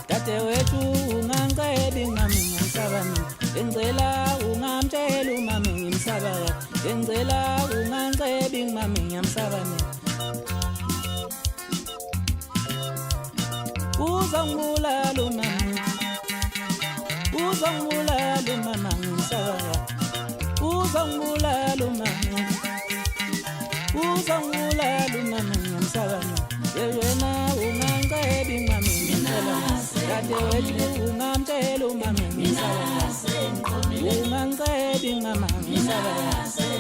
Dadewethu ungangcedi mami ngiyamsaba mina, ngicela ungamtsheli umami ngimsaba, ngicela ungangcedi mami ngiyamsaba mina. Uzongibulala umami, uzongibulala umama ngimsaba, uzongibulala umami, uzongibulala umama ngiyamsaba mina. Yena ungangcedi mami ngicela, dadewethu ungamtsheli umami ngimsaba, ungangcedi mama ngimsaba,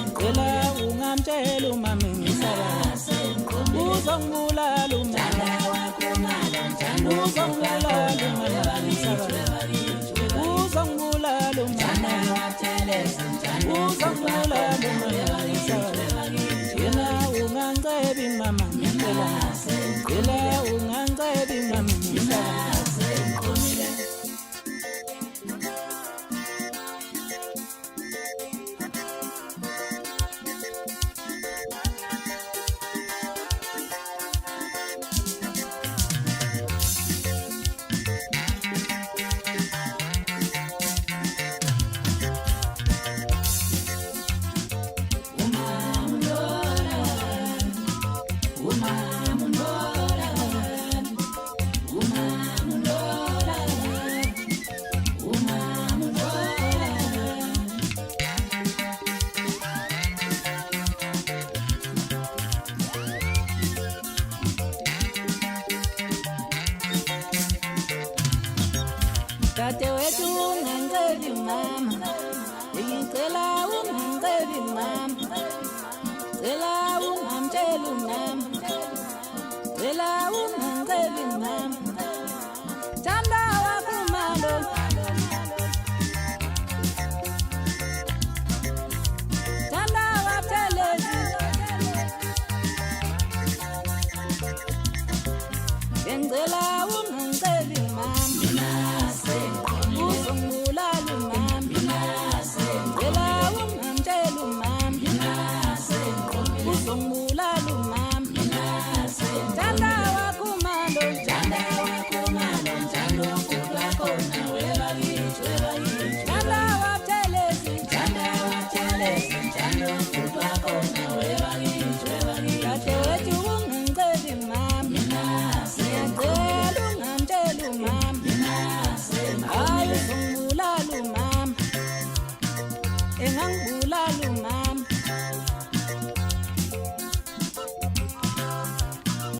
ngicela ungamtsheli umami ngimsaba, uzongibulala umama, uzongibulala umama ngimsaba, uzongibulala umama, uzongibulala umama ngimsaba. Yena ungangcedi mama ngicela, ngicela ungangcedi mama ngimsaba. Dadewethu ungangcedi mama, ngicela ungangcedi mama, ngicela ungamtsheli umama, ngicela ungangcedi mama, thanda wakho umalo, thanda waButhelezi, ngicela